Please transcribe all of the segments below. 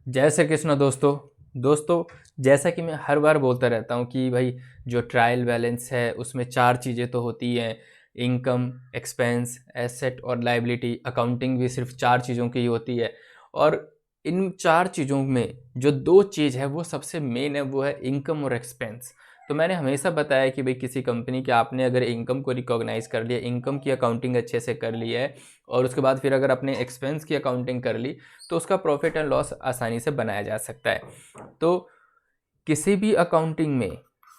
जय श्री कृष्ण दोस्तों जैसा कि मैं हर बार बोलता रहता हूँ कि भाई जो ट्रायल बैलेंस है उसमें चार चीज़ें तो होती हैं। इनकम, एक्सपेंस, एसेट और लायबिलिटी। अकाउंटिंग भी सिर्फ चार चीज़ों की ही होती है। और इन चार चीज़ों में जो दो चीज़ है वो सबसे मेन है, वो है इनकम और एक्सपेंस। तो मैंने हमेशा बताया कि भाई किसी कंपनी के आपने अगर इनकम को रिकॉग्नाइज कर लिया, इनकम की अकाउंटिंग अच्छे से कर ली है और उसके बाद फिर अगर अपने एक्सपेंस की अकाउंटिंग कर ली तो उसका प्रॉफिट एंड लॉस आसानी से बनाया जा सकता है। तो किसी भी अकाउंटिंग में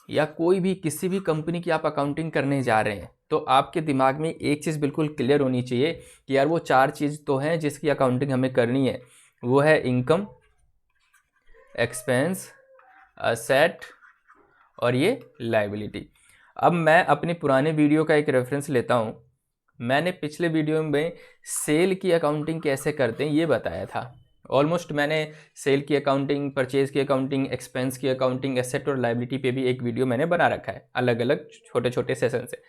या कोई भी किसी भी कंपनी की आप अकाउंटिंग करने जा रहे हैं तो आपके दिमाग में एक चीज़ बिल्कुल क्लियर होनी चाहिए कि यार वो चार चीज़ तो हैं जिसकी अकाउंटिंग हमें करनी है। वो है इनकम, एक्सपेंस, असेट और ये लायबिलिटी। अब मैं अपने पुराने वीडियो का एक रेफरेंस लेता हूँ। मैंने पिछले वीडियो में सेल की अकाउंटिंग कैसे करते हैं ये बताया था। ऑलमोस्ट मैंने सेल की अकाउंटिंग, परचेज की अकाउंटिंग, एक्सपेंस की अकाउंटिंग, एसेट और लायबिलिटी पे भी एक वीडियो मैंने बना रखा है अलग अलग छोटे छोटे सेशन से।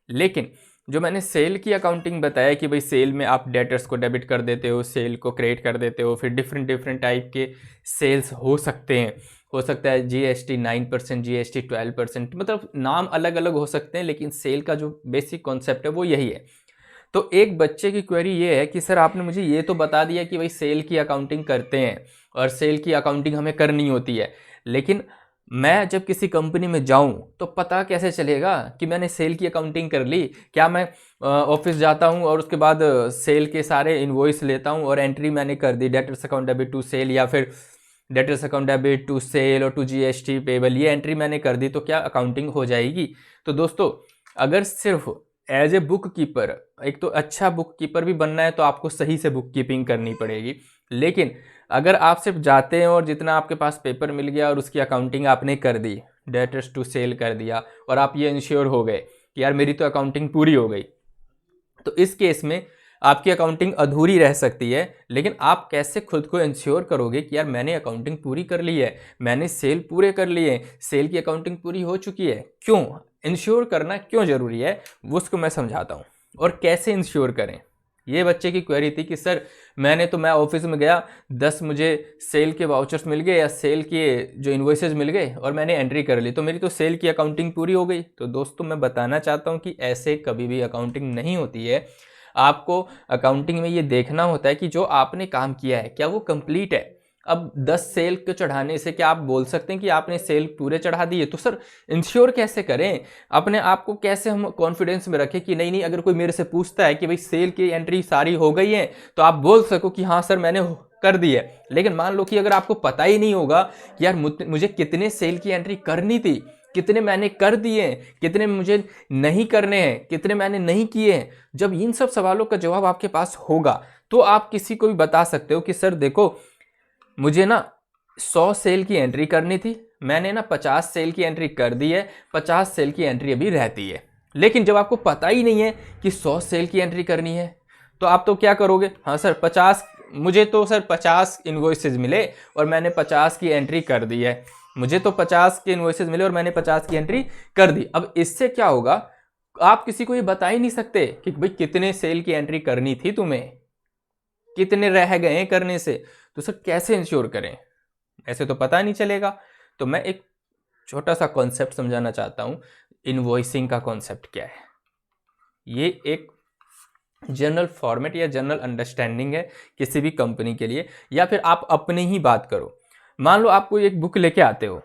लेकिन जो मैंने सेल की अकाउंटिंग बताया कि भाई सेल में आप डेटर्स को डेबिट कर देते हो, सेल को क्रेडिट कर देते हो, फिर डिफरेंट डिफरेंट टाइप के सेल्स हो सकते हैं। हो सकता है जीएसटी 9%, जीएसटी 12%, मतलब नाम अलग अलग हो सकते हैं, लेकिन सेल का जो बेसिक कॉन्सेप्ट है वो यही है। तो एक बच्चे की क्वेरी ये है कि सर आपने मुझे ये तो बता दिया कि भाई सेल की अकाउंटिंग करते हैं और सेल की अकाउंटिंग हमें करनी होती है, लेकिन मैं जब किसी कंपनी में जाऊं तो पता कैसे चलेगा कि मैंने सेल की अकाउंटिंग कर ली? क्या मैं ऑफिस जाता हूं और उसके बाद सेल के सारे इनवॉइस लेता हूं और एंट्री मैंने कर दी, debtors account debit to sale, या फिर debtors account debit to sale और टू जीएसटी पेबल, ये एंट्री मैंने कर दी तो क्या अकाउंटिंग हो जाएगी? तो दोस्तों, अगर सिर्फ एज ए बुक कीपर, एक तो अच्छा बुक कीपर भी बनना है तो आपको सही से बुक कीपिंग करनी पड़ेगी। लेकिन अगर आप सिर्फ जाते हैं और जितना आपके पास पेपर मिल गया और उसकी अकाउंटिंग आपने कर दी, डेटर्स टू सेल कर दिया और आप ये इंश्योर हो गए कि यार मेरी तो अकाउंटिंग पूरी हो गई, तो इस केस में आपकी अकाउंटिंग अधूरी रह सकती है। लेकिन आप कैसे खुद को इंश्योर करोगे कि यार मैंने अकाउंटिंग पूरी कर ली है, मैंने सेल पूरे कर लिए, सेल की अकाउंटिंग पूरी हो चुकी है? क्यों इंश्योर करना क्यों ज़रूरी है वो उसको मैं समझाता हूँ। और कैसे इंश्योर करें, ये बच्चे की क्वेरी थी कि सर मैं ऑफिस में गया, 10 मुझे सेल के वाउचर्स मिल गए या सेल के जो इन्वॉइसेस मिल गए और मैंने एंट्री कर ली तो मेरी तो सेल की अकाउंटिंग पूरी हो गई। तो दोस्तों, मैं बताना चाहता हूँ कि ऐसे कभी भी अकाउंटिंग नहीं होती है। आपको अकाउंटिंग में ये देखना होता है कि जो आपने काम किया है क्या वो कंप्लीट है। अब 10 सेल को चढ़ाने से क्या आप बोल सकते हैं कि आपने सेल पूरे चढ़ा दिए? तो सर इंश्योर कैसे करें, अपने आप को कैसे हम कॉन्फिडेंस में रखें कि नहीं नहीं, अगर कोई मेरे से पूछता है कि भाई सेल की एंट्री सारी हो गई है तो आप बोल सको कि हाँ सर मैंने कर दी है। लेकिन मान लो कि अगर आपको पता ही नहीं होगा कि यार मुझे कितने सेल की एंट्री करनी थी, कितने मैंने कर दिए हैं, कितने मुझे नहीं करने हैं, कितने मैंने नहीं किए हैं, जब इन सब सवालों का जवाब आपके पास होगा तो आप किसी को भी बता सकते हो कि सर देखो मुझे ना 100 सेल की एंट्री करनी थी, मैंने ना 50 सेल की एंट्री कर दी है, 50 सेल की एंट्री अभी रहती है। लेकिन जब आपको पता ही नहीं है कि 100 सेल की एंट्री करनी है तो आप तो क्या करोगे? हाँ सर 50, मुझे तो सर 50 इन्वॉइसेज मिले और मैंने 50 की एंट्री कर दी है, मुझे तो 50 के इन्वॉइसेज मिले और मैंने 50 की एंट्री कर दी। अब इससे क्या होगा, आप किसी को ये बता ही नहीं सकते कि भाई कितने सेल की एंट्री करनी थी तुम्हें, कितने रह गए करने से। तो सर कैसे इंश्योर करें, ऐसे तो पता नहीं चलेगा। तो मैं एक छोटा सा कॉन्सेप्ट समझाना चाहता हूं। इनवॉइसिंग का कॉन्सेप्ट क्या है? ये एक जनरल फॉर्मेट या जनरल अंडरस्टैंडिंग है किसी भी कंपनी के लिए। या फिर आप अपनी ही बात करो, मान लो आप कोई एक बुक लेके आते हो,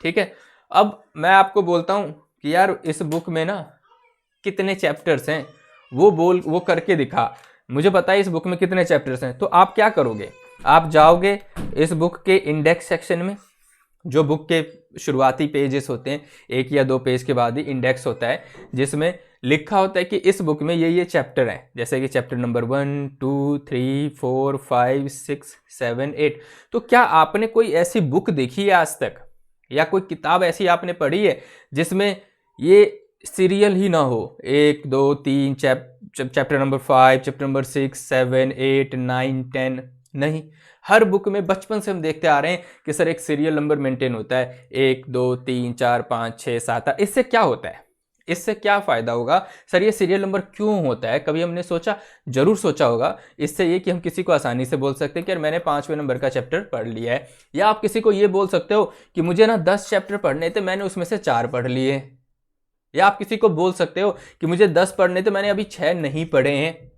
ठीक है। अब मैं आपको बोलता हूं कि यार इस बुक में ना कितने चैप्टर्स हैं, वो करके दिखा, मुझे पता है इस बुक में कितने चैप्टर्स हैं। तो आप क्या करोगे? आप जाओगे इस बुक के इंडेक्स सेक्शन में, जो बुक के शुरुआती पेजेस होते हैं, एक या दो पेज के बाद ही इंडेक्स होता है जिसमें लिखा होता है कि इस बुक में ये चैप्टर हैं, जैसे कि चैप्टर नंबर 1, 2, 3, 4, 5, 6, 7, 8। तो क्या आपने कोई ऐसी बुक देखी है आज तक, या कोई किताब ऐसी आपने पढ़ी है जिसमें ये सीरियल ही ना हो, 1, 2, 3, चैप्टर नंबर 5, चैप्टर नंबर 6, 7, 8, 9, 10? नहीं, हर बुक में बचपन से हम देखते आ रहे हैं कि सर एक सीरियल नंबर मेंटेन होता है, 1, 2, 3, 4, 5, 6, 7, 8। इससे क्या होता है? इससे क्या फ़ायदा होगा सर, ये सीरियल नंबर क्यों होता है? कभी हमने सोचा? जरूर सोचा होगा। इससे ये कि हम किसी को आसानी से बोल सकते हैं कि यार मैंने 5वें नंबर का चैप्टर पढ़ लिया है, या आप किसी को ये बोल सकते हो कि मुझे ना 10 चैप्टर पढ़ने थे, मैंने उसमें से 4 पढ़ लिए। या आप किसी को बोल सकते हो कि मुझे 10 पढ़ने थे, मैंने अभी 6 नहीं पढ़े हैं,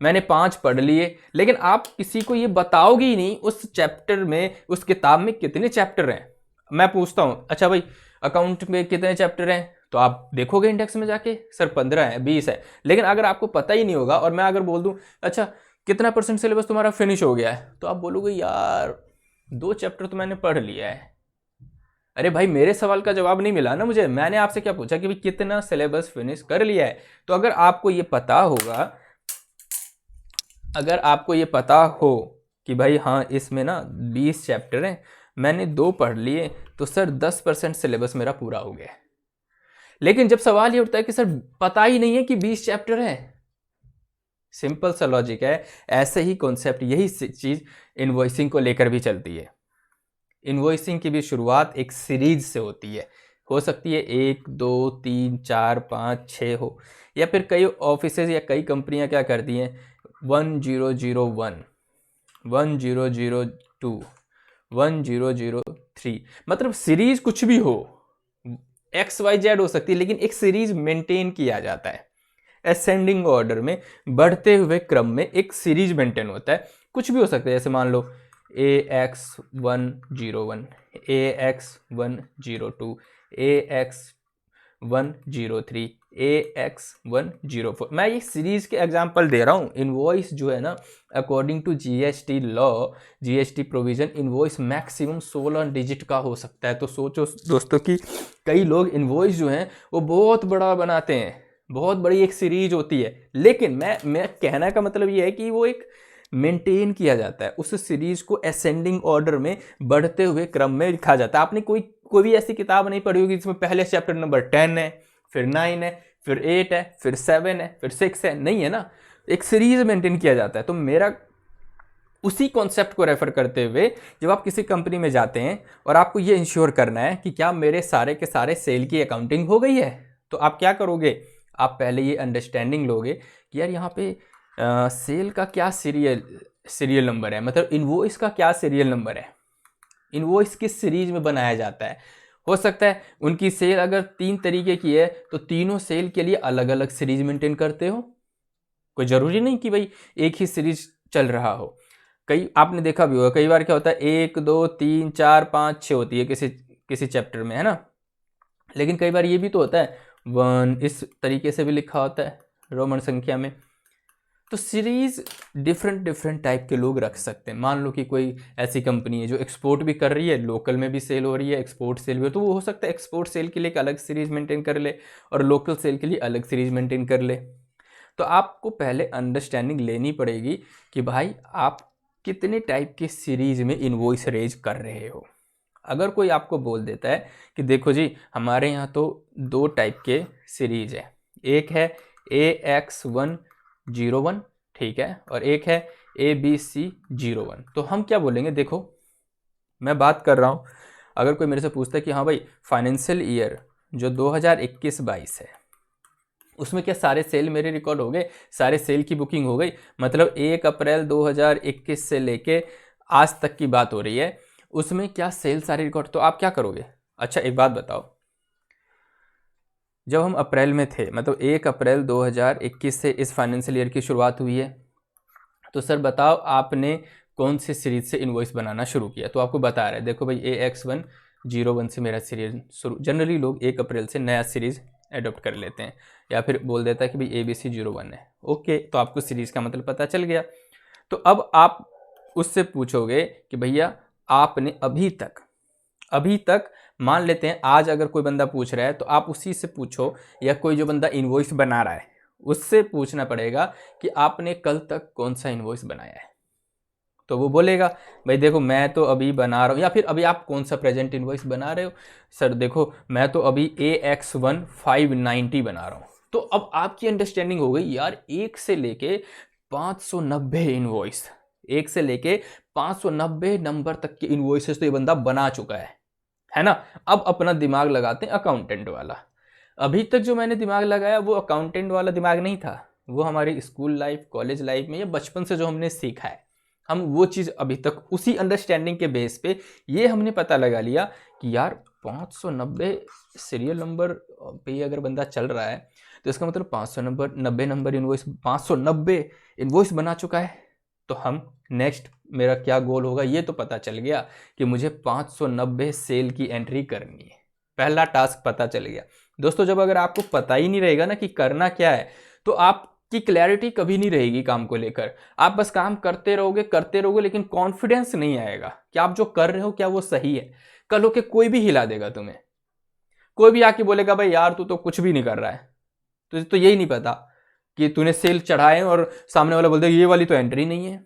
मैंने 5 पढ़ लिए। लेकिन आप किसी को ये बताओगे ही नहीं उस चैप्टर में, उस किताब में कितने चैप्टर हैं। मैं पूछता हूँ अच्छा भाई अकाउंट में कितने चैप्टर हैं, तो आप देखोगे इंडेक्स में जाके सर 15 है, 20 है। लेकिन अगर आपको पता ही नहीं होगा और मैं अगर बोल दूं अच्छा कितना % सिलेबस तुम्हारा फिनिश हो गया है, तो आप बोलोगे यार 2 चैप्टर तो मैंने पढ़ लिया है। अरे भाई मेरे सवाल का जवाब नहीं मिला ना मुझे, मैंने आपसे क्या पूछा कि भाई कितना सिलेबस फिनिश कर लिया है। तो अगर आपको ये पता होगा, अगर आपको ये पता हो कि भाई हाँ इसमें ना 20 चैप्टर हैं, मैंने 2 पढ़ लिए, तो सर 10% सिलेबस मेरा पूरा हो गया। लेकिन जब सवाल ये उठता है कि सर पता ही नहीं है कि 20 चैप्टर हैं, सिंपल सा लॉजिक है। ऐसे ही कॉन्सेप्ट, यही चीज़ इनवॉइसिंग को लेकर भी चलती है। इनवॉइसिंग की भी शुरुआत एक सीरीज से होती है, हो सकती है 1 2 3 4 5 6 हो, या फिर कई ऑफिसेज या कई कंपनियां क्या करती हैं 1001 1002 1003, मतलब सीरीज कुछ भी हो, XYZ हो सकती है, लेकिन एक सीरीज मेंटेन किया जाता है। असेंडिंग ऑर्डर में, बढ़ते हुए क्रम में एक सीरीज मेंटेन होता है। कुछ भी हो सकता है, जैसे मान लो AX101, AX102, AX103, AX104। मैं ये सीरीज के एग्जांपल दे रहा हूँ। इनवॉइस जो है ना, according to GST law, GST provision, invoice maximum 16 digit का हो सकता है। तो सोचो दोस्तों कि कई लोग इनवॉइस जो हैं वो बहुत बड़ा बनाते हैं, बहुत बड़ी एक सीरीज होती है, लेकिन मैं कहने का मतलब ये है कि वो एक मेंटेन किया जाता है। उस सीरीज को असेंडिंग ऑर्डर में, बढ़ते हुए क्रम में लिखा जाता है। आपने कोई भी ऐसी किताब नहीं पढ़ी होगी जिसमें पहले चैप्टर नंबर 10 है, फिर 9 है, फिर 8 है, फिर 7 है, फिर 6 है, नहीं है ना। एक सीरीज मेंटेन किया जाता है। तो मेरा उसी कॉन्सेप्ट को रेफर करते हुए, जब आप किसी कंपनी में जाते हैं और आपको ये इंश्योर करना है कि क्या मेरे सारे के सारे सेल की अकाउंटिंग हो गई है, तो आप क्या करोगे, आप पहले ये अंडरस्टैंडिंग लोगे कि यार यहाँ पे सेल का क्या सीरियल नंबर है, मतलब इनवॉइस का क्या सीरियल नंबर है, इनवॉइस किस सीरीज में बनाया जाता है। हो सकता है उनकी सेल अगर 3 तरीके की है तो तीनों सेल के लिए अलग अलग सीरीज मेंटेन करते हो। कोई ज़रूरी नहीं कि भाई एक ही सीरीज चल रहा हो। कई आपने देखा भी होगा, कई बार क्या होता है 1 2 3 4 5 6 होती है किसी चैप्टर में, है ना। लेकिन कई बार ये भी तो होता है 1 इस तरीके से भी लिखा होता है रोमन संख्या में। तो सीरीज डिफरेंट टाइप के लोग रख सकते हैं। मान लो कि कोई ऐसी कंपनी है जो एक्सपोर्ट भी कर रही है, लोकल में भी सेल हो रही है, एक्सपोर्ट सेल भी हो, तो वो हो सकता है एक्सपोर्ट सेल के लिए एक अलग सीरीज मेंटेन कर ले और लोकल सेल के लिए अलग सीरीज मेंटेन कर ले। तो आपको पहले अंडरस्टैंडिंग लेनी पड़ेगी कि भाई आप कितने टाइप के सीरीज में इनवॉइस रेज कर रहे हो। अगर कोई आपको बोल देता है कि देखो जी हमारे यहाँ तो 2 टाइप के सीरीज है, एक है AX101, ठीक है, और एक है ABC01, तो हम क्या बोलेंगे, देखो मैं बात कर रहा हूँ, अगर कोई मेरे से पूछता है कि हाँ भाई फाइनेंशियल ईयर जो 2021-22 है उसमें क्या सारे सेल मेरे रिकॉर्ड हो गए, सारे सेल की बुकिंग हो गई, मतलब 1 अप्रैल 2021 से लेके आज तक की बात हो रही है, उसमें क्या सेल सारे रिकॉर्ड, तो आप क्या करोगे। अच्छा एक बात बताओ, जब हम अप्रैल में थे, मतलब 1 अप्रैल 2021 से इस फाइनेंशियल ईयर की शुरुआत हुई है, तो सर बताओ आपने कौन सी सीरीज से इनवॉइस बनाना शुरू किया। तो आपको बता रहे हैं देखो भाई AX101 से मेरा सीरीज शुरू, जनरली लोग 1 अप्रैल से नया सीरीज एडॉप्ट कर लेते हैं, या फिर बोल देता है कि भाई ABC01 है। ओके, तो आपको सीरीज का मतलब पता चल गया। तो अब आप उससे पूछोगे कि भैया आपने अभी तक मान लेते हैं आज अगर कोई बंदा पूछ रहा है तो आप उसी से पूछो, या कोई जो बंदा इनवॉइस बना रहा है उससे पूछना पड़ेगा कि आपने कल तक कौन सा इनवॉइस बनाया है। तो वो बोलेगा भाई देखो मैं तो अभी बना रहा हूँ, या फिर अभी आप कौन सा प्रेजेंट इनवॉइस बना रहे हो, सर देखो मैं तो अभी AX1590 बना रहा हूँ। तो अब आपकी अंडरस्टैंडिंग हो गई यार 1 से लेके 590 इनवॉइस, 1 से लेके 590 नंबर तक के इनवॉइसेस तो ये बंदा बना चुका है ना। अब अपना दिमाग लगाते हैं अकाउंटेंट वाला। अभी तक जो मैंने दिमाग लगाया वो अकाउंटेंट वाला दिमाग नहीं था, वो हमारी स्कूल लाइफ, कॉलेज लाइफ में या बचपन से जो हमने सीखा है, हम वो चीज़ अभी तक उसी अंडरस्टैंडिंग के बेस पे ये हमने पता लगा लिया कि यार 590 सीरियल नंबर पे अगर बंदा चल रहा है तो इसका मतलब 590 नंबर इनवॉइस, 590 इनवॉइस बना चुका है। तो हम नेक्स्ट मेरा क्या गोल होगा ये तो पता चल गया कि मुझे 590 सेल की एंट्री करनी है, पहला टास्क पता चल गया। दोस्तों जब अगर आपको पता ही नहीं रहेगा ना कि करना क्या है, तो आपकी क्लैरिटी कभी नहीं रहेगी काम को लेकर। आप बस काम करते रहोगे लेकिन कॉन्फिडेंस नहीं आएगा कि आप जो कर रहे हो क्या वो सही है। कल होके कोई भी हिला देगा तुम्हें, कोई भी आके बोलेगा भाई यार तू तो कुछ भी नहीं कर रहा है, तुझे तो यही नहीं पता कि तूने सेल चढ़ाए, और सामने वाला बोलता है ये वाली तो एंट्री नहीं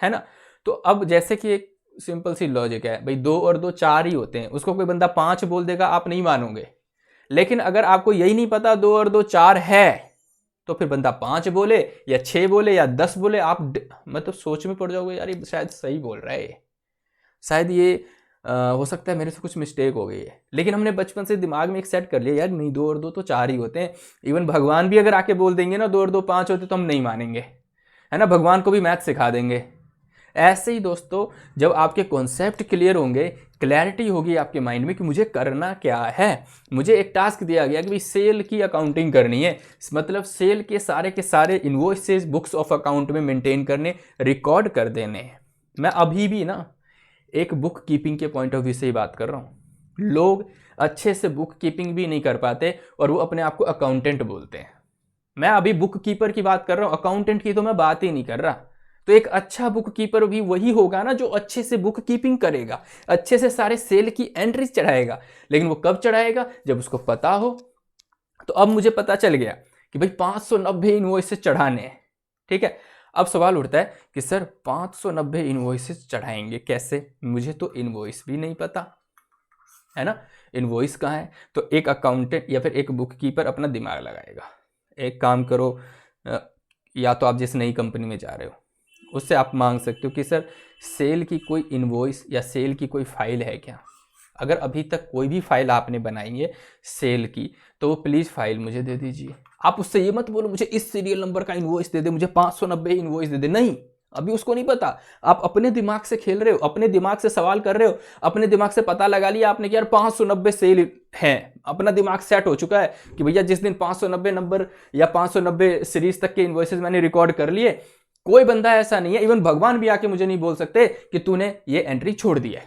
है ना। तो अब जैसे कि एक सिंपल सी लॉजिक है भाई, 2 और 2 4 ही होते हैं, उसको कोई बंदा 5 बोल देगा आप नहीं मानोगे। लेकिन अगर आपको यही नहीं पता 2 और 2 4 है, तो फिर बंदा 5 बोले या 6 बोले या 10 बोले, आप मतलब सोच में पड़ जाओगे यार ये शायद सही बोल रहा है, शायद ये हो सकता है मेरे से कुछ मिस्टेक हो गई है। लेकिन हमने बचपन से दिमाग में एक सेट कर लिया यार नहीं 2 और 2 तो 4 ही होते हैं। इवन भगवान भी अगर आके बोल देंगे ना 2 और 2 5 होते तो हम नहीं मानेंगे, है ना, भगवान को भी मैथ सिखा देंगे। ऐसे ही दोस्तों जब आपके कॉन्सेप्ट क्लियर होंगे, क्लैरिटी होगी आपके माइंड में कि मुझे करना क्या है, मुझे एक टास्क दिया गया कि भाई सेल की अकाउंटिंग करनी है, मतलब सेल के सारे इन्वॉइसेस बुक्स ऑफ अकाउंट में मेंटेन करने, रिकॉर्ड कर देने हैं। मैं अभी भी ना एक बुक कीपिंग के पॉइंट ऑफ व्यू से ही बात कर रहा हूँ। लोग अच्छे से बुक कीपिंग भी नहीं कर पाते और वो अपने आप को अकाउंटेंट बोलते हैं। मैं अभी बुक कीपर की बात कर रहा हूँ, अकाउंटेंट की तो मैं बात ही नहीं कर रहा। तो एक अच्छा बुक कीपर भी वही होगा ना जो अच्छे से बुक कीपिंग करेगा, अच्छे से सारे सेल की एंट्रीज चढ़ाएगा। लेकिन वो कब चढ़ाएगा? जब उसको पता हो। तो अब मुझे पता चल गया कि भाई 590 इनवॉइसेस चढ़ाने हैं, ठीक है। अब सवाल उठता है कि सर 590 इनवॉइसेस चढ़ाएंगे कैसे? मुझे तो इनवॉइस भी नहीं पता, है ना, इनवॉइस कहाँ है? तो एक अकाउंटेंट या फिर एक बुक कीपर अपना दिमाग लगाएगा। एक काम करो, या तो आप जिस नई कंपनी में जा रहे हो उससे आप मांग सकते हो कि सर सेल की कोई इनवॉइस या सेल की कोई फाइल है क्या? अगर अभी तक कोई भी फाइल आपने बनाई है सेल की तो वो प्लीज़ फाइल मुझे दे दीजिए। आप उससे ये मत बोलो मुझे इस सीरियल नंबर का इनवॉइस दे दे, मुझे 590 इनवॉइस दे दे, नहीं, अभी उसको नहीं पता। आप अपने दिमाग से खेल रहे हो, अपने दिमाग से सवाल कर रहे हो, अपने दिमाग से पता लगा लिया आपने कि यार 590 सेल है। अपना दिमाग सेट हो चुका है कि भैया जिस दिन 590 नंबर या 590 सीरीज तक के इनवॉइसेस मैंने रिकॉर्ड कर लिए, कोई बंदा ऐसा नहीं है, इवन भगवान भी आके मुझे नहीं बोल सकते कि तूने ये एंट्री छोड़ दी है।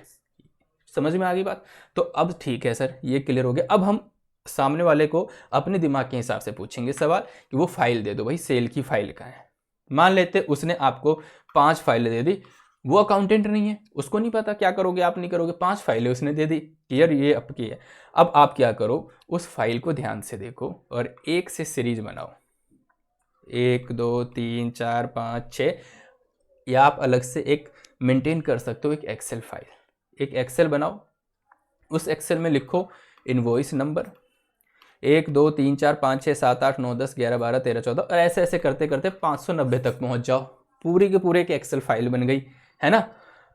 समझ में आ गई बात? तो अब ठीक है सर, ये क्लियर हो गया। अब हम सामने वाले को अपने दिमाग के हिसाब से पूछेंगे सवाल कि वो फाइल दे दो भाई, सेल की फाइल कहाँ है। मान लेते उसने आपको 5 फाइलें दे दी, वो अकाउंटेंट नहीं है, उसको नहीं पता क्या करोगे आप नहीं करोगे, 5 फाइलें उसने दे दी, यार ये आपकी है। अब आप क्या करो, उस फाइल को ध्यान से देखो और एक से सीरीज बनाओ, 1 2 3 4 5 6, या आप अलग से एक मेंटेन कर सकते हो एक एक्सेल फाइल, एक एक्सेल बनाओ। उस एक्सेल में लिखो इनवॉइस नंबर 1 2 3 4 5 6 7 8 9 10 11 12 13 14, और ऐसे ऐसे करते करते 590 तक पहुंच जाओ। पूरी के पूरे एक एक्सेल फाइल बन गई, है ना।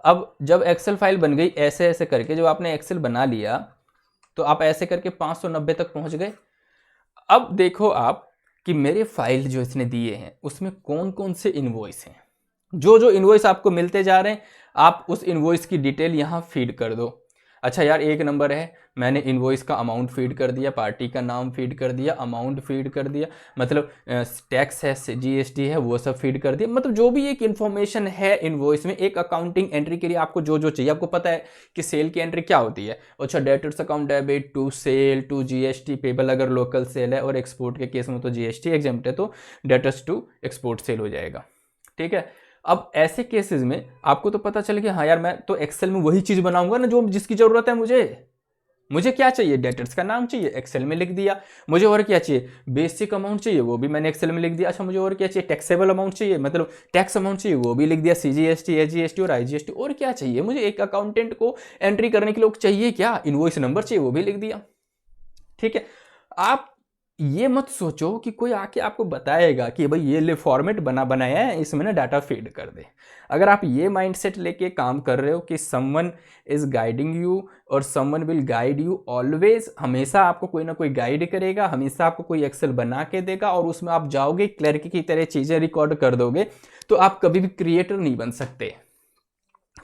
अब जब एक्सेल फाइल बन गई, ऐसे ऐसे करके जब आपने एक्सेल बना लिया तो आप ऐसे करके 590 तक पहुंच गए। अब देखो आप कि मेरे फाइल जो इसने दिए हैं उसमें कौन कौन से इनवॉइस हैं। जो जो इनवॉइस आपको मिलते जा रहे हैं आप उस इनवॉइस की डिटेल यहाँ फीड कर दो। अच्छा यार 1 नंबर है, मैंने इनवॉइस का अमाउंट फीड कर दिया, पार्टी का नाम फीड कर दिया, अमाउंट फीड कर दिया, मतलब टैक्स है, जीएसटी है, वो सब फीड कर दिया। मतलब जो भी एक इन्फॉर्मेशन है इनवॉइस में, एक अकाउंटिंग एंट्री के लिए आपको जो जो चाहिए, आपको पता है कि सेल की एंट्री क्या होती है। अच्छा, debtors account debit to sale to GST payable अगर लोकल सेल है, और एक्सपोर्ट के केस में तो जीएसटी एग्जेम्प्ट है तो डेटर्स टू एक्सपोर्ट सेल हो जाएगा, ठीक है। अब ऐसे केसेस में आपको तो पता चल गया हाँ यार मैं तो एक्सेल में वही चीज बनाऊंगा ना जो जिसकी जरूरत है मुझे क्या चाहिए, डेटर्स का नाम चाहिए, एक्सेल में लिख दिया। मुझे और क्या चाहिए, बेसिक अमाउंट चाहिए, वो भी मैंने एक्सेल में लिख दिया। अच्छा, मुझे और क्या चाहिए, टैक्सेबल अमाउंट चाहिए, मतलब टैक्स अमाउंट चाहिए, वो भी लिख दिया, सीजीएसटी, एजीएसटी और आईजीएसटी। और क्या चाहिए मुझे, एक अकाउंटेंट को एंट्री करने के लिए चाहिए क्या, इनवॉइस नंबर चाहिए, वो भी लिख दिया, ठीक है। आप ये मत सोचो कि कोई आके आपको बताएगा कि भाई ये ले फॉर्मेट बनाया है, इसमें ना डाटा फीड कर दे। अगर आप ये माइंडसेट लेके काम कर रहे हो कि समवन इज गाइडिंग यू और someone will guide you always, हमेशा आपको कोई ना कोई गाइड करेगा, हमेशा आपको कोई एक्सेल बना के देगा और उसमें आप जाओगे क्लर्क की तरह चीज़ें रिकॉर्ड कर दोगे, तो आप कभी भी क्रिएटर नहीं बन सकते।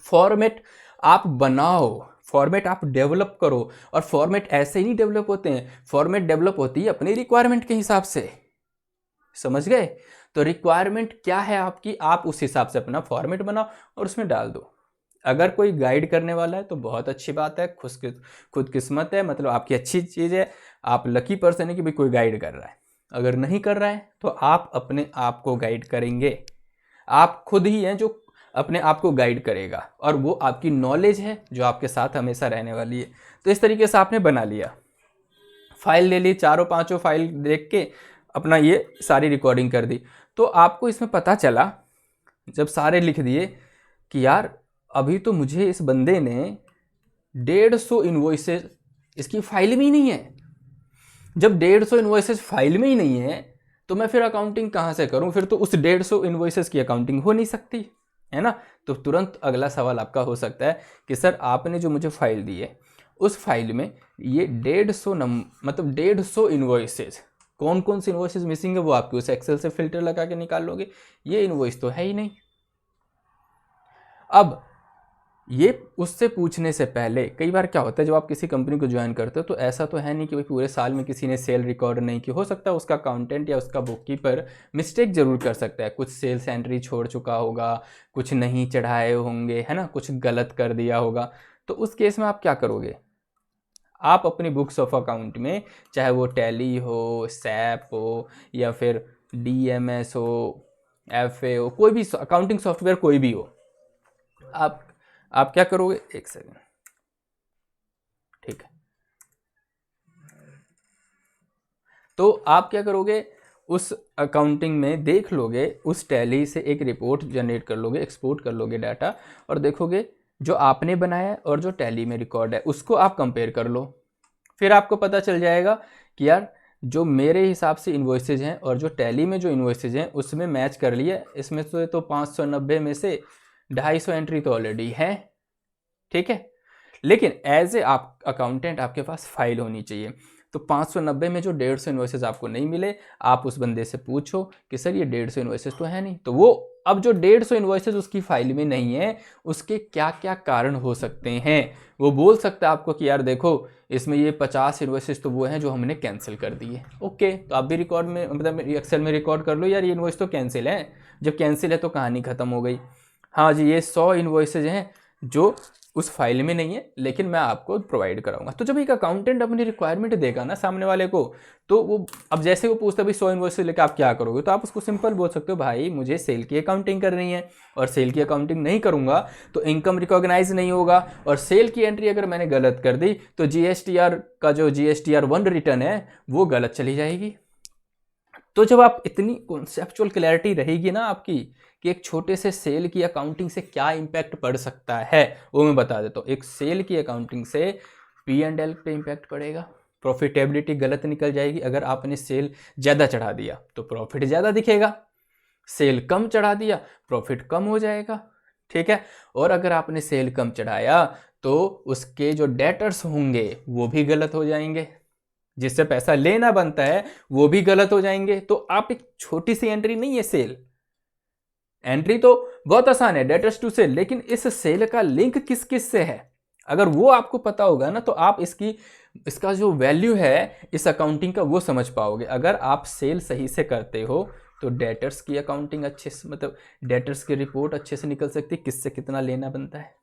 फॉर्मेट आप बनाओ, फॉर्मेट आप डेवलप करो, और फॉर्मेट ऐसे ही नहीं डेवलप होते हैं, फॉर्मेट डेवलप होती है अपनी रिक्वायरमेंट के हिसाब से। समझ गए? तो रिक्वायरमेंट क्या है आपकी, आप उस हिसाब से अपना फॉर्मेट बनाओ और उसमें डाल दो। अगर कोई गाइड करने वाला है तो बहुत अच्छी बात है, खुद किस्मत है, मतलब आपकी अच्छी चीज़ है, आप लकी पर्सन है कि भाई कोई गाइड कर रहा है। अगर नहीं कर रहा है तो आप अपने आप को गाइड करेंगे, आप खुद ही हैं जो अपने आप को गाइड करेगा, और वो आपकी नॉलेज है जो आपके साथ हमेशा रहने वाली है। तो इस तरीके से आपने बना लिया, फाइल ले ली, चारों पांचों फाइल देख के अपना ये सारी रिकॉर्डिंग कर दी। तो आपको इसमें पता चला जब सारे लिख दिए कि यार अभी तो मुझे इस बंदे ने 150 इन्वॉइसेस, इसकी फाइल में ही नहीं है। जब 150 इन्वॉइसेस फाइल में ही नहीं है तो मैं फिर अकाउंटिंग कहाँ से करूँ, फिर तो उस 150 इन्वॉइसेस की अकाउंटिंग हो नहीं सकती है ना। तो तुरंत अगला सवाल आपका हो सकता है कि सर आपने जो मुझे फाइल दी है उस फाइल में ये 150 मतलब 150 इन्वॉइसेस, कौन कौन से इन्वॉइसेस मिसिंग है वो आपके उस एक्सेल से फिल्टर लगा के निकाल लोगे, ये इन्वॉइस तो है ही नहीं। अब ये उससे पूछने से पहले, कई बार क्या होता है जब आप किसी कंपनी को ज्वाइन करते हो तो ऐसा तो है नहीं कि भाई पूरे साल में किसी ने सेल रिकॉर्ड नहीं की, हो सकता है उसका अकाउंटेंट या उसका बुक कीपर मिस्टेक जरूर कर सकता है, कुछ सेल्स एंट्री छोड़ चुका होगा, कुछ नहीं चढ़ाए होंगे, है ना, कुछ गलत कर दिया होगा। तो उस केस में आप क्या करोगे, आप अपनी बुक्स ऑफ अकाउंट में, चाहे वो टैली हो, सैप हो, या फिर DMS हो, FA हो, कोई भी अकाउंटिंग सॉफ्टवेयर कोई भी हो, आप क्या करोगे, एक सेकेंड, ठीक है। तो आप क्या करोगे, उस अकाउंटिंग में देख लोगे, उस टैली से एक रिपोर्ट जनरेट कर लोगे, एक्सपोर्ट कर लोगे डाटा, और देखोगे जो आपने बनाया है और जो टैली में रिकॉर्ड है उसको आप कंपेयर कर लो। फिर आपको पता चल जाएगा कि यार जो मेरे हिसाब से इन्वॉइसेज हैं और जो टैली में जो इन्वॉइसेज हैं उसमें मैच कर लिया, इसमें से तो 590 में से 250 एंट्री तो ऑलरेडी है, ठीक है। लेकिन एज ए आप अकाउंटेंट आपके पास फाइल होनी चाहिए। तो 590 में जो 150 इन्वॉइसेस आपको नहीं मिले, आप उस बंदे से पूछो कि सर ये 150 इन्वॉइसेस तो है नहीं, तो वो अब जो 150 इन्वॉइसेस उसकी फाइल में नहीं है उसके क्या क्या कारण हो सकते हैं, वो बोल सकता है आपको कि यार देखो इसमें ये 50 इन्वॉइसेस तो वो हैं जो हमने कैंसिल कर दिए। ओके, तो आप भी रिकॉर्ड में, मतलब एक्सेल में रिकॉर्ड कर लो यार ये इन्वॉइस तो कैंसिल है। जब कैंसिल है तो कहानी खत्म हो गई। हाँ जी, ये 100 इन्वॉइसेज हैं जो उस फाइल में नहीं है लेकिन मैं आपको प्रोवाइड कराऊंगा। तो जब एक अकाउंटेंट अपनी रिक्वायरमेंट देगा ना सामने वाले को, तो वो अब जैसे वो पूछता है भाई 100 इन्वॉइस लेकर आप क्या करोगे, तो आप उसको सिंपल बोल सकते हो भाई मुझे सेल की अकाउंटिंग करनी है, और सेल की अकाउंटिंग नहीं करूंगा तो इनकम रिकॉग्नाइज नहीं होगा, और सेल की एंट्री अगर मैंने गलत कर दी तो GSTR का जो GSTR 1 रिटर्न है वो गलत चली जाएगी। तो जब आप इतनी कॉन्सेप्चुअल क्लैरिटी रहेगी ना आपकी कि एक छोटे से सेल की अकाउंटिंग से क्या इंपैक्ट पड़ सकता है, वो मैं बता देता हूँ। एक सेल की अकाउंटिंग से P&L पे इंपैक्ट पड़ेगा, प्रॉफिटेबिलिटी गलत निकल जाएगी। अगर आपने सेल ज़्यादा चढ़ा दिया तो प्रॉफिट ज़्यादा दिखेगा, सेल कम चढ़ा दिया प्रॉफिट कम हो जाएगा, ठीक है। और अगर आपने सेल कम चढ़ाया तो उसके जो डेटर्स होंगे वो भी गलत हो जाएंगे, जिससे पैसा लेना बनता है वो भी गलत हो जाएंगे। तो आप एक छोटी सी एंट्री नहीं है सेल, एंट्री तो बहुत आसान है डेटर्स टू सेल, लेकिन इस सेल का लिंक किस किस से है अगर वो आपको पता होगा ना तो आप इसका जो वैल्यू है इस अकाउंटिंग का वो समझ पाओगे। अगर आप सेल सही से करते हो तो डेटर्स की अकाउंटिंग अच्छे से, मतलब डेटर्स की रिपोर्ट अच्छे से निकल सकती है, किससे कितना लेना बनता है,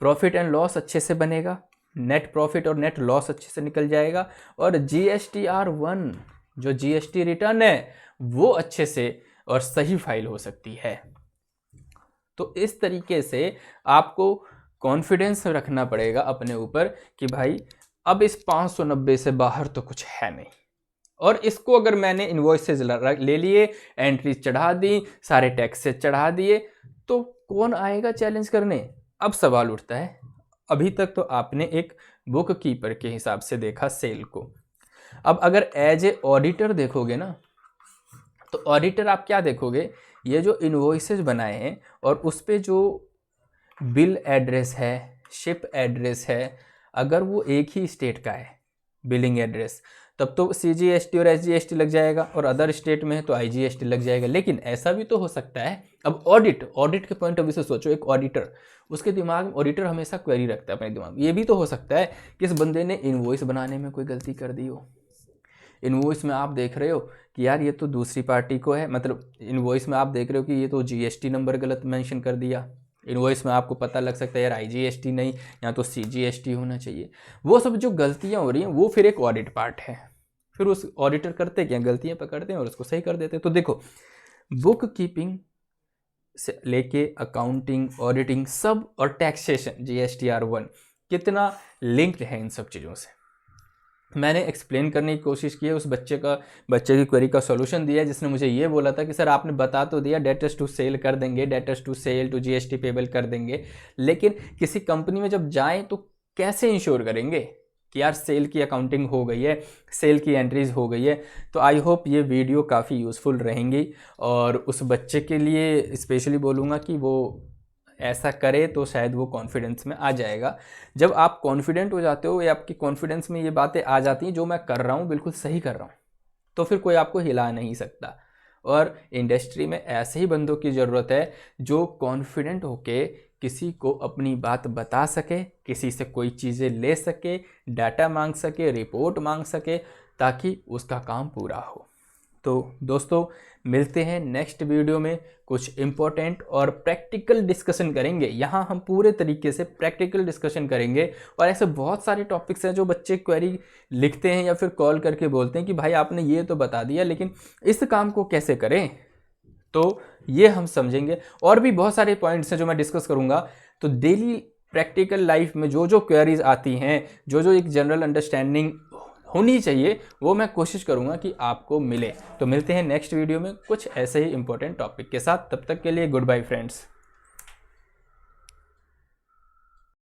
प्रॉफिट एंड लॉस अच्छे से बनेगा, नेट प्रॉफिट और नेट लॉस अच्छे से निकल जाएगा, और GSTR 1 जो GST रिटर्न है वो अच्छे से और सही फाइल हो सकती है। तो इस तरीके से आपको कॉन्फिडेंस रखना पड़ेगा अपने ऊपर कि भाई अब इस 590 से बाहर तो कुछ है नहीं, और इसको अगर मैंने इन्वॉइसेज ले लिए, एंट्री चढ़ा दी, सारे टैक्स से चढ़ा दिए, तो कौन आएगा चैलेंज करने। अब सवाल उठता है, अभी तक तो आपने एक बुक कीपर के हिसाब से देखा सेल को, अब अगर एज ए ऑडिटर देखोगे ना, तो ऑडिटर आप क्या देखोगे, ये जो इनवॉइसेस बनाए हैं और उस पे जो बिल एड्रेस है, शिप एड्रेस है, अगर वो एक ही स्टेट का है बिलिंग एड्रेस, तब तो CGST और SGST लग जाएगा, और अदर स्टेट में है तो IGST लग जाएगा। लेकिन ऐसा भी तो हो सकता है, अब ऑडिट के पॉइंट ऑफ व्यू से सोचो, एक ऑडिटर, उसके दिमाग में, ऑडिटर हमेशा क्वेरी रखता है अपने दिमाग में, ये भी तो हो सकता है कि इस बंदे ने इनवॉइस बनाने में कोई गलती कर दी हो। इनवॉइस में आप देख रहे हो कि यार ये तो दूसरी पार्टी को है, मतलब इनवॉइस में आप देख रहे हो कि ये तो GST नंबर गलत मेंशन कर दिया। इनवॉइस में आपको पता लग सकता है यार IGST नहीं, या तो CGST होना चाहिए। वो सब जो गलतियां हो रही हैं वो फिर एक ऑडिट पार्ट है। फिर उस ऑडिटर करते क्या, गलतियां पकड़ते हैं और उसको सही कर देते हैं। तो देखो, बुक कीपिंग से लेके अकाउंटिंग, ऑडिटिंग सब, और टैक्सेशन GSTR1 कितना लिंक्ड है इन सब चीज़ों से। मैंने एक्सप्लेन करने की कोशिश की है, उस बच्चे की क्वेरी का सॉल्यूशन दिया, जिसने मुझे ये बोला था कि सर आपने बता तो दिया डेटर्स टू सेल कर देंगे, debtors to sale to GST payable कर देंगे, लेकिन किसी कंपनी में जब जाएं तो कैसे इंश्योर करेंगे कि यार सेल की अकाउंटिंग हो गई है, सेल की एंट्रीज हो गई है। तो आई होप ये वीडियो काफ़ी यूज़फुल रहेंगी, और उस बच्चे के लिए स्पेशली बोलूँगा कि वो ऐसा करे तो शायद वो कॉन्फिडेंस में आ जाएगा। जब आप कॉन्फिडेंट हो जाते हो, या आपकी कॉन्फिडेंस में ये बातें आ जाती हैं जो मैं कर रहा हूँ बिल्कुल सही कर रहा हूँ, तो फिर कोई आपको हिला नहीं सकता। और इंडस्ट्री में ऐसे ही बंदों की ज़रूरत है जो कॉन्फिडेंट होके किसी को अपनी बात बता सके, किसी से कोई चीज़ें ले सके, डाटा मांग सके, रिपोर्ट मांग सके, ताकि उसका काम पूरा हो। तो दोस्तों, मिलते हैं नेक्स्ट वीडियो में, कुछ इम्पोर्टेंट और प्रैक्टिकल डिस्कशन करेंगे। यहाँ हम पूरे तरीके से प्रैक्टिकल डिस्कशन करेंगे, और ऐसे बहुत सारे टॉपिक्स हैं जो बच्चे क्वेरी लिखते हैं या फिर कॉल करके बोलते हैं कि भाई आपने ये तो बता दिया, लेकिन इस काम को कैसे करें। तो ये हम समझेंगे, और भी बहुत सारे पॉइंट्स हैं जो मैं डिस्कस करूँगा। तो डेली प्रैक्टिकल लाइफ में जो जो क्वेरीज आती हैं, जो जो एक जनरल अंडरस्टैंडिंग होनी चाहिए, वो मैं कोशिश करूंगा कि आपको मिले। तो मिलते हैं नेक्स्ट वीडियो में कुछ ऐसे ही इंपॉर्टेंट टॉपिक के साथ। तब तक के लिए गुड बाय फ्रेंड्स।